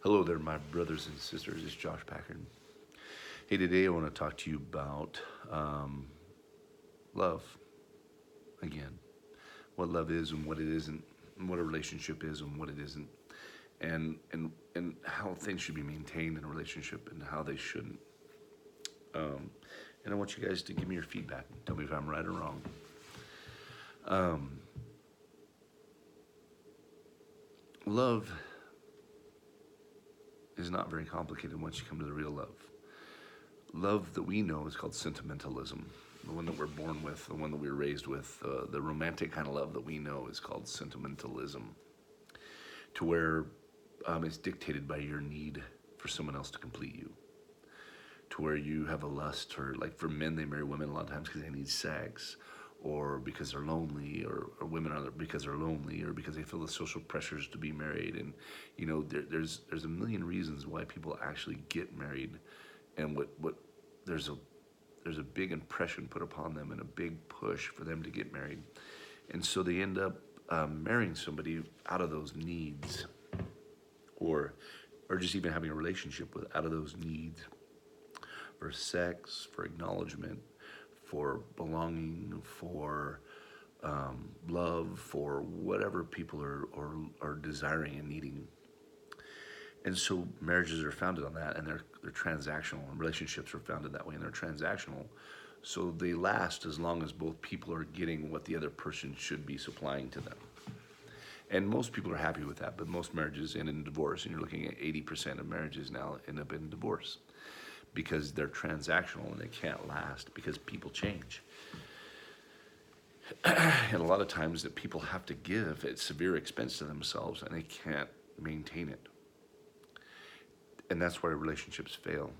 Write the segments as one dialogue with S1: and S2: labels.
S1: Hello there, my brothers and sisters. It's Josh Packard. Hey, today I want to talk to you about love again. What love is and what it isn't, and what a relationship is and what it isn't, and how things should be maintained in a relationship and how they shouldn't. Um, and I want you guys to give me your feedback. Tell me if I'm right or wrong. Um, Love is not very complicated once you come to the real love. Love that we know is called sentimentalism. The one that we're born with, the one that we were raised with, the romantic kind of love that we know is called sentimentalism, to where it's dictated by your need for someone else to complete you, to where you have a lust, or like for men, they marry women a lot of times because they need sex, or because they're lonely, or women are because they're lonely, or because they feel the social pressures to be married. And there's a million reasons why people actually get married, and what there's a there's a big impression put upon them and a big push for them to get married, and so they end up marrying somebody out of those needs, or just even having a relationship with out of those needs for sex, for acknowledgement, for belonging, for love, for whatever people are desiring and needing. And so marriages are founded on that, and they're transactional, and relationships are founded that way, and they're transactional. So they last as long as both people are getting what the other person should be supplying to them. And most people are happy with that, but most marriages end in divorce, and you're looking at 80% of marriages now end up in divorce because they're transactional and they can't last because people change. And a lot of times that people have to give at severe expense to themselves and they can't maintain it. And that's why relationships fail.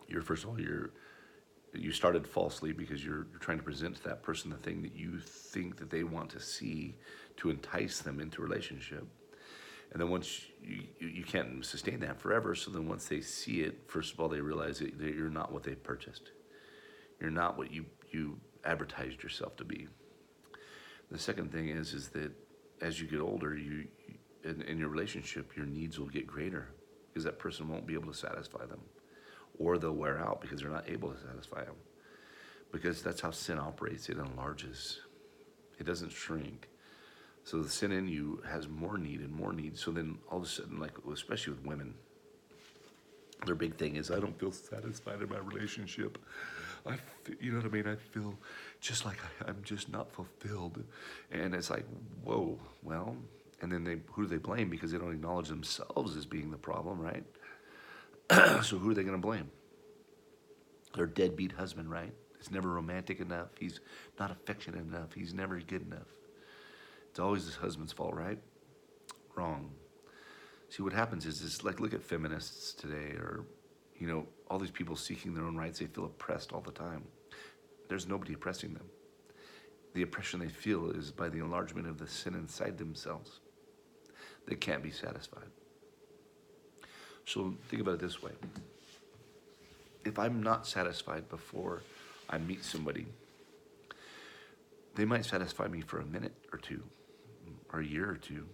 S1: You're first of all you started falsely because you're trying to present to that person the thing that you think that they want to see to entice them into a relationship. And then once you can't sustain that forever, so then once they see it, first of all, they realize that you're not what they purchased. You're not what you advertised yourself to be. The second thing is that as you get older, in your relationship, your needs will get greater because that person won't be able to satisfy them, or they'll wear out because they're not able to satisfy them. Because that's how sin operates. It enlarges. It doesn't shrink. So the sin in you has more need and more need. So then all of a sudden, like especially with women, their big thing is I don't feel satisfied in my relationship. You know what I mean? I feel just like I'm just not fulfilled. And it's like, whoa, well, and then who do they blame? Because they don't acknowledge themselves as being the problem, right? So who are they going to blame? Their deadbeat husband, right? It's never romantic enough. He's not affectionate enough. He's never good enough. It's always his husband's fault, right? Wrong. See, what happens is like, look at feminists today, or, all these people seeking their own rights. They feel oppressed all the time. There's nobody oppressing them. The oppression they feel is by the enlargement of the sin inside themselves. They can't be satisfied. So think about it this way. If I'm not satisfied before I meet somebody, they might satisfy me for a minute or two, or a year or two,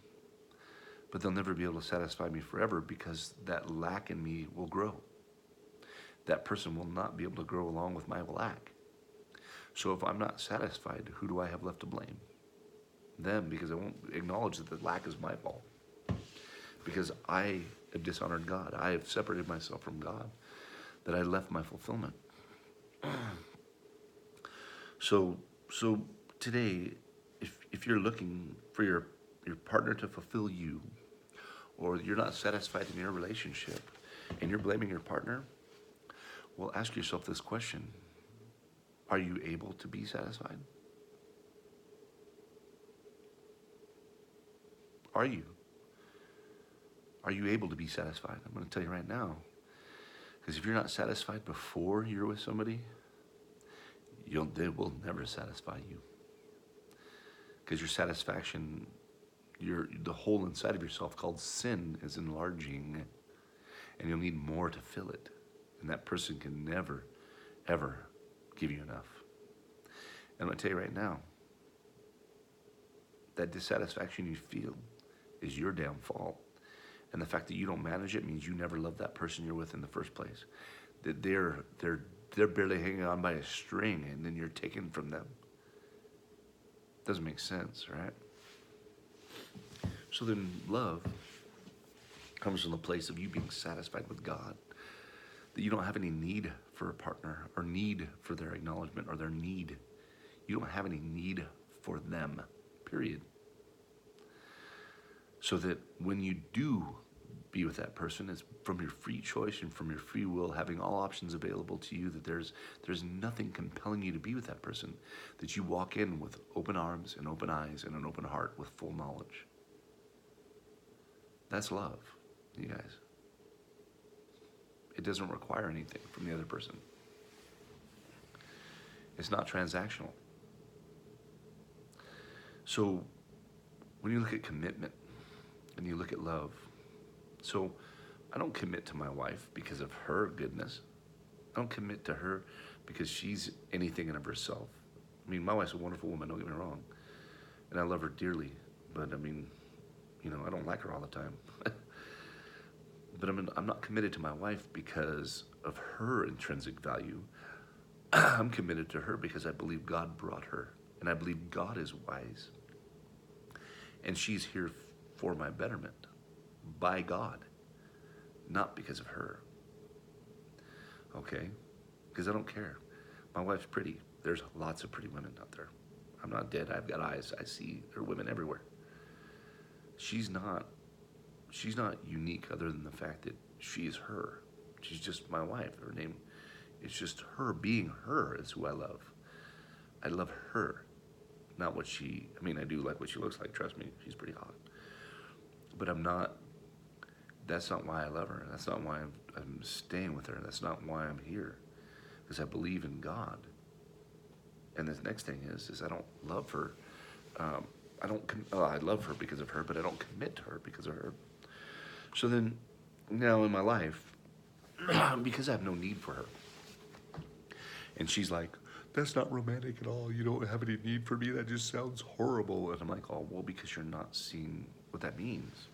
S1: but they'll never be able to satisfy me forever because that lack in me will grow. That person will not be able to grow along with my lack. So if I'm not satisfied, who do I have left to blame? Them, because I won't acknowledge that the lack is my fault. Because I have dishonored God. I have separated myself from God, that I left my fulfillment. So today, if you're looking for your partner to fulfill you, or you're not satisfied in your relationship, and you're blaming your partner, well, ask yourself this question. Are you able to be satisfied? Are you? Are you able to be satisfied? I'm going to tell you right now. Because if you're not satisfied before you're with somebody, they will never satisfy you. Because your satisfaction, the hole inside of yourself called sin is enlarging, and you'll need more to fill it. And that person can never, ever give you enough. And I'm going to tell you right now, that dissatisfaction you feel is your damn fault. And the fact that you don't manage it means you never loved that person you're with in the first place. That they're barely hanging on by a string, and then you're taken from them. Doesn't make sense, right? So then love comes from the place of you being satisfied with God. That you don't have any need for a partner or need for their acknowledgement or their need. You don't have any need for them, period. So that when you do be with that person, it's from your free choice and from your free will, having all options available to you, that there's nothing compelling you to be with that person, that you walk in with open arms and open eyes and an open heart with full knowledge. That's love, you guys. It doesn't require anything from the other person. It's not transactional. So when you look at commitment and you look at love, so I don't commit to my wife because of her goodness. I don't commit to her because she's anything in of herself. I mean, my wife's a wonderful woman, don't get me wrong. And I love her dearly, but I mean, I don't like her all the time. But I'm not committed to my wife because of her intrinsic value. I'm committed to her because I believe God brought her, and I believe God is wise. And she's here for my betterment by God, not because of her. Okay? Because I don't care. My wife's pretty. There's lots of pretty women out there. I'm not dead. I've got eyes. I see there are women everywhere. She's not unique other than the fact that she is her. She's just my wife. Her name, it's just her being her is who I love. I love her, not what I do like what she looks like, trust me, she's pretty hot. But that's not why I love her. That's not why I'm staying with her. That's not why I'm here. Because I believe in God. And the next thing is I don't love her. I love her because of her, but I don't commit to her because of her. So then, now in my life, because I have no need for her, and she's like, that's not romantic at all. You don't have any need for me. That just sounds horrible. And I'm like, oh, well, because you're not seeing what that means.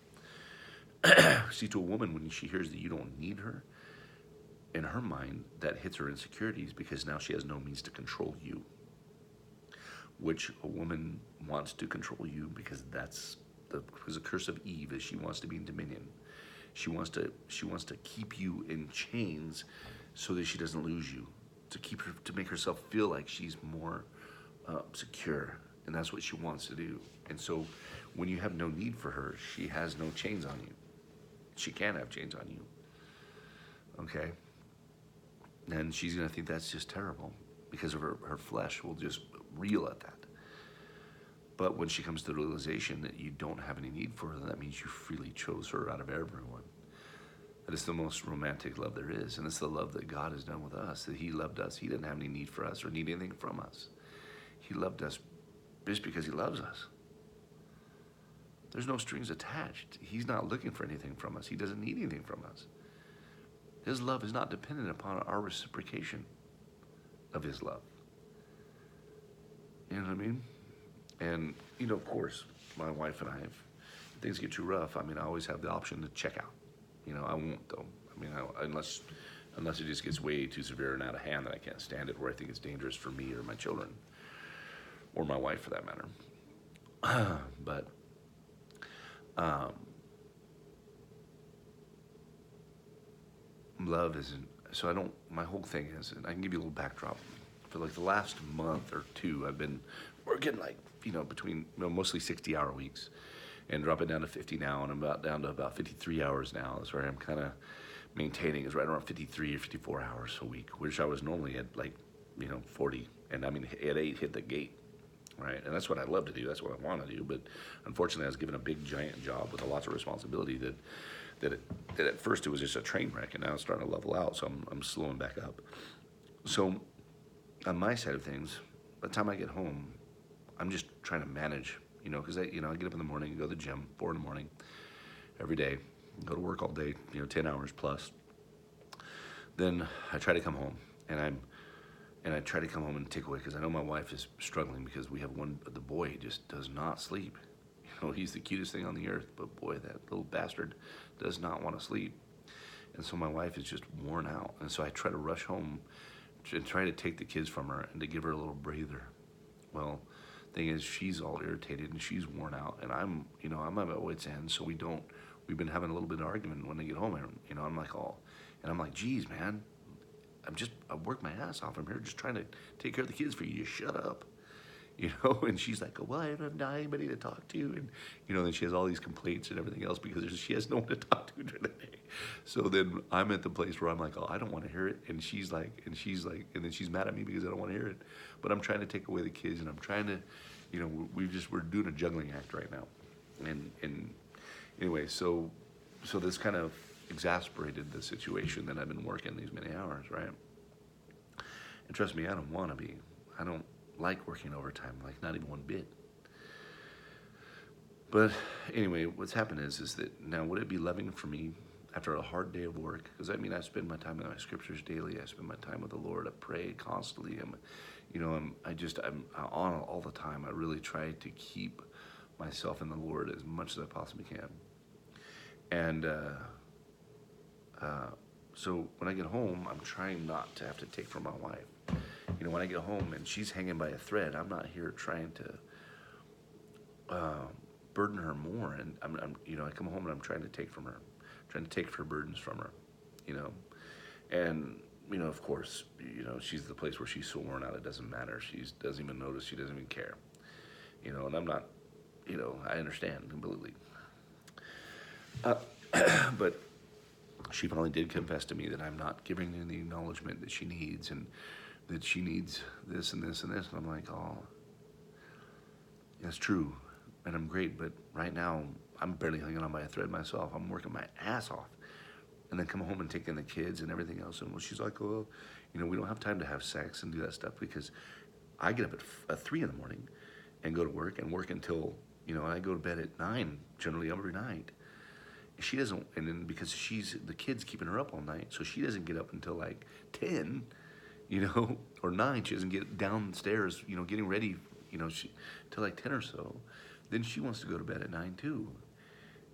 S1: See, to a woman, when she hears that you don't need her, in her mind, that hits her insecurities because now she has no means to control you. Which a woman wants to control you because that's the curse of Eve, is she wants to be in dominion. She wants to keep you in chains so that she doesn't lose you, to make herself feel like she's more secure, and that's what she wants to do. And so when you have no need for her, she has no chains on you. She can't have chains on you. Okay? And she's going to think that's just terrible because of her flesh will just reel at that. But when she comes to the realization that you don't have any need for her, then that means you freely chose her out of everyone. That is the most romantic love there is. And it's the love that God has done with us, that he loved us. He didn't have any need for us or need anything from us. He loved us just because he loves us. There's no strings attached. He's not looking for anything from us. He doesn't need anything from us. His love is not dependent upon our reciprocation of his love. You know what I mean? And, of course, my wife and I, if things get too rough, I always have the option to check out. I won't, though. Unless it just gets way too severe and out of hand that I can't stand it, where I think it's dangerous for me or my children, or my wife for that matter. But, love isn't, so my whole thing is, and I can give you a little backdrop. For like the last month or two, I've been working between mostly 60-hour weeks and dropping down to 50 now, and I'm down to about 53 hours now. That's where I'm kind of maintaining, is right around 53 or 54 hours a week, which I was normally at 40. And at 8 hit the gate, right? And that's what I love to do. That's what I want to do. But unfortunately, I was given a big giant job with lots of responsibility that at first it was just a train wreck, and now it's starting to level out. So I'm slowing back up. So on my side of things, by the time I get home, I'm just trying to manage, because I get up in the morning, go to the gym, 4 in the morning, every day, go to work all day, 10 hours plus. Then I try to come home, and I try to come home and take away, because I know my wife is struggling because we have the boy just does not sleep. He's the cutest thing on the earth, but boy, that little bastard does not want to sleep. And so my wife is just worn out. And so I try to rush home and try to take the kids from her and to give her a little breather. Well, thing is, she's all irritated and she's worn out, and I'm at my wit's end. So we've been having a little bit of argument when they get home, and I'm like, geez, man, I work my ass off. I'm here just trying to take care of the kids for you. You shut up. And she's like, well, I don't have anybody to talk to, and then she has all these complaints and everything else because she has no one to talk to during the day. So then I'm at the place where I'm like, oh, I don't want to hear it, and she's like, and then she's mad at me because I don't want to hear it, but I'm trying to take away the kids, and I'm trying to, we're doing a juggling act right now, and anyway, so this kind of exasperated the situation that I've been working these many hours, right? And trust me, I don't want to be. I don't like working overtime, like not even one bit. But anyway, what's happened is that now would it be loving for me after a hard day of work? Because I spend my time in my scriptures daily. I spend my time with the Lord. I pray constantly. I'm on all the time. I really try to keep myself in the Lord as much as I possibly can. And so when I get home, I'm trying not to have to take from my wife. When I get home and she's hanging by a thread, I'm not here trying to burden her more. And I come home and I'm trying to take from her, trying to take her burdens from her, And of course, she's the place where she's so worn out it doesn't matter. She doesn't even notice. She doesn't even care, And I'm not, I understand completely. But she finally did confess to me that I'm not giving her the acknowledgement that she needs, and that she needs this and this and this. And I'm like, oh, that's true, and I'm great, but right now I'm barely hanging on by a thread myself. I'm working my ass off, and then come home and take in the kids and everything else. And she's like, oh, we don't have time to have sex and do that stuff because I get up at 3 in the morning and go to work until, and I go to bed at 9 generally every night. She doesn't, and then because the kid's keeping her up all night, so she doesn't get up until like 10, or 9. She doesn't get downstairs, getting ready, till like 10 or so. Then she wants to go to bed at 9 too.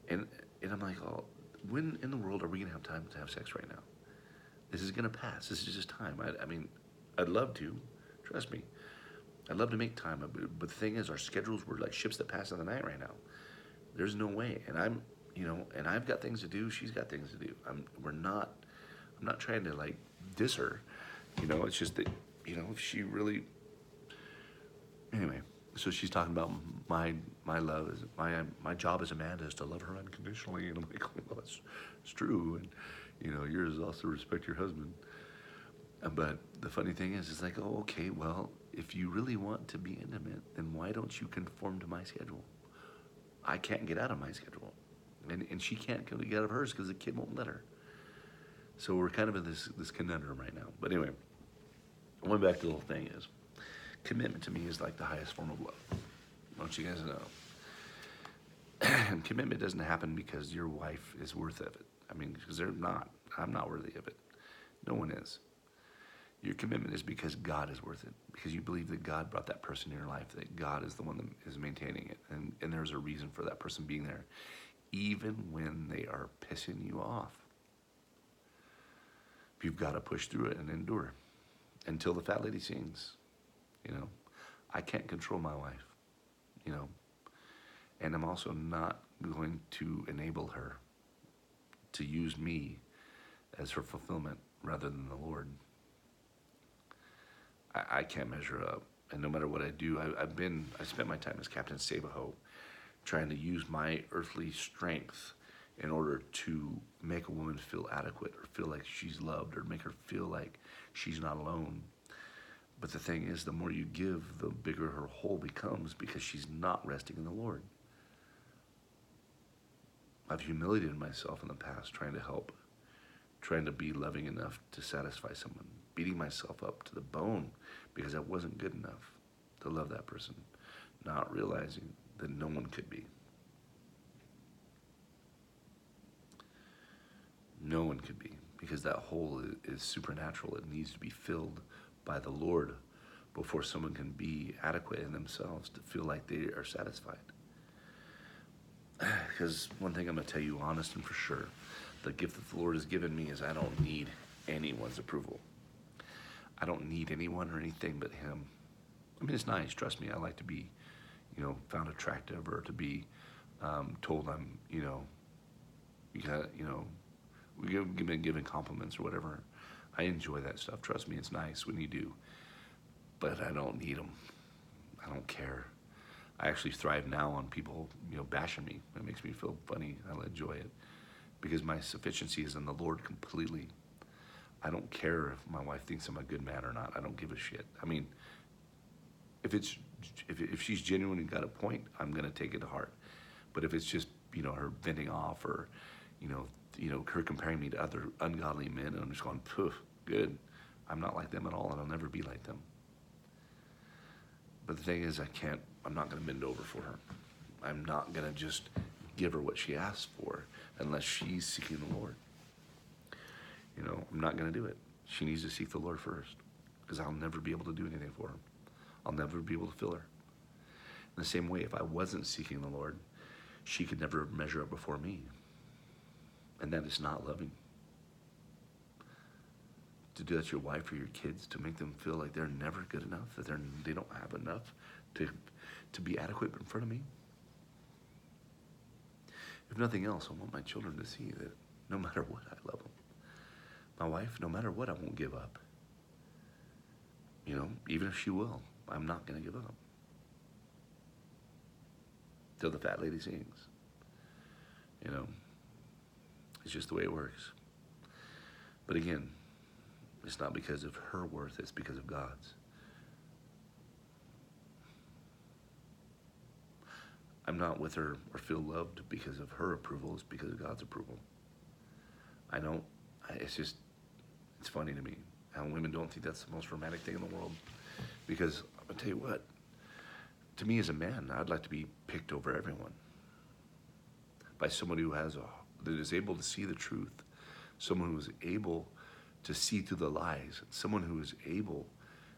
S1: And I'm like, oh, when in the world are we gonna have time to have sex right now? This is gonna pass. This is just time. I mean, I'd love to, trust me. I'd love to make time, but the thing is, our schedules were like ships that pass in the night right now. There's no way, and and I've got things to do. She's got things to do. I'm not trying to like diss her. It's just that, she really, anyway, so she's talking about my love is my job as a man is to love her unconditionally. And I'm like, well, it's true. And, yours is also respect your husband. But the funny thing is, it's like, oh, okay, well, if you really want to be intimate, then why don't you conform to my schedule? I can't get out of my schedule. And she can't get out of hers because the kid won't let her. So we're kind of in this conundrum right now. But anyway, going back to the whole thing is, commitment to me is like the highest form of love. Don't you guys know? And commitment doesn't happen because your wife is worth of it. Because they're not. I'm not worthy of it. No one is. Your commitment is because God is worth it. Because you believe that God brought that person in your life, that God is the one that is maintaining it. And there's a reason for that person being there, even when they are pissing you off. You've got to push through it and endure until the fat lady sings. I can't control my wife, and I'm also not going to enable her to use me as her fulfillment rather than the Lord. I can't measure up, and no matter what I do, I spent my time as Captain Save-A-Ho trying to use my earthly strength in order to make a woman feel adequate or feel like she's loved or make her feel like she's not alone. But the thing is, the more you give, the bigger her hole becomes because she's not resting in the Lord. I've humiliated myself in the past trying to help, trying to be loving enough to satisfy someone, beating myself up to the bone because I wasn't good enough to love that person, not realizing that no one could be. No one could be, because that hole is supernatural. It needs to be filled by the Lord before someone can be adequate in themselves to feel like they are satisfied. Because one thing I'm going to tell you honest and for sure, the gift that the Lord has given me is I don't need anyone's approval. I don't need anyone or anything but him. I mean, it's nice, trust me. I like to be, found attractive, or to be told I'm, you got, we've been given compliments or whatever. I enjoy that stuff. Trust me, it's nice when you do. But I don't need them. I don't care. I actually thrive now on people, bashing me. It makes me feel funny. I enjoy it because my sufficiency is in the Lord completely. I don't care if my wife thinks I'm a good man or not. I don't give a shit. I mean, if she's genuinely got a point, I'm gonna take it to heart. But if it's just her venting off, or her comparing me to other ungodly men, and I'm just going, poof, good. I'm not like them at all, and I'll never be like them. But the thing is, I'm not gonna bend over for her. I'm not gonna just give her what she asks for unless she's seeking the Lord. I'm not gonna do it. She needs to seek the Lord first, because I'll never be able to do anything for her. I'll never be able to fill her. In the same way, if I wasn't seeking the Lord, she could never measure up before me. And that is not loving. To do that to your wife or your kids, to make them feel like they're never good enough, that they don't have enough to be adequate in front of me. If nothing else, I want my children to see that no matter what, I love them. My wife, no matter what, I won't give up. Even if she will, I'm not going to give up. Till the fat lady sings. It's just the way it works. But again, it's not because of her worth, it's because of God's. I'm not with her or feel loved because of her approval, it's because of God's approval. It's funny to me how women don't think that's the most romantic thing in the world. Because I'm gonna tell you what, to me as a man, I'd like to be picked over everyone by someone that is able to see the truth, someone who is able to see through the lies, someone who is able,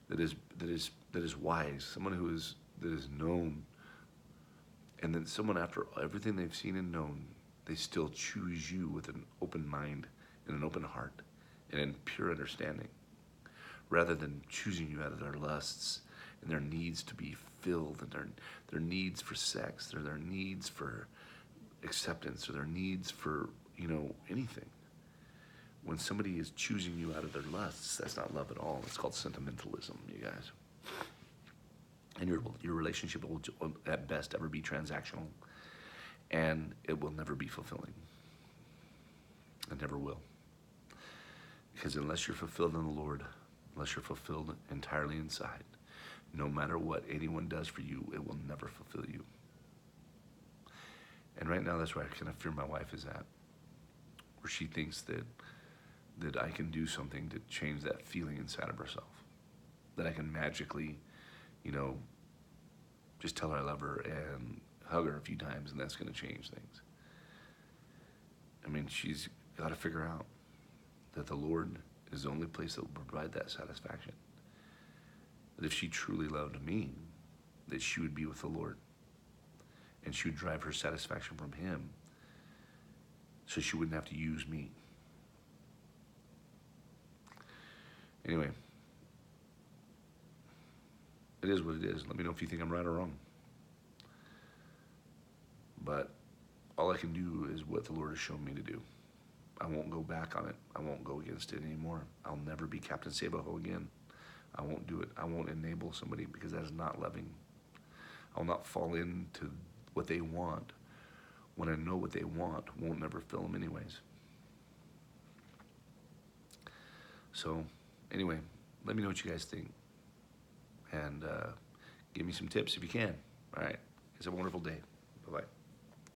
S1: that is wise, someone that is known, and then someone after everything they've seen and known, they still choose you with an open mind and an open heart and in pure understanding, rather than choosing you out of their lusts and their needs to be filled, and their needs for sex, or their needs for acceptance, or their needs for anything. When somebody is choosing you out of their lusts, that's not love at all. It's called sentimentalism, you guys. And your relationship will at best ever be transactional, and it will never be fulfilling. It never will. Because unless you're fulfilled in the Lord, unless you're fulfilled entirely inside, no matter what anyone does for you, it will never fulfill you. And right now, that's where I kind of fear my wife is at, where she thinks that I can do something to change that feeling inside of herself, that I can magically, just tell her I love her and hug her a few times, and that's going to change things. I mean, she's got to figure out that the Lord is the only place that will provide that satisfaction. That if she truly loved me, that she would be with the Lord, and she would drive her satisfaction from him, so she wouldn't have to use me. Anyway, it is what it is. Let me know if you think I'm right or wrong. But all I can do is what the Lord has shown me to do. I won't go back on it. I won't go against it anymore. I'll never be Captain Save-A-Ho again. I won't do it. I won't enable somebody, because that is not loving. I will not fall into what they want when I know what they want won't never fill them anyways. So anyway, let me know what you guys think. And give me some tips if you can. All right. Have a wonderful day. Bye-bye.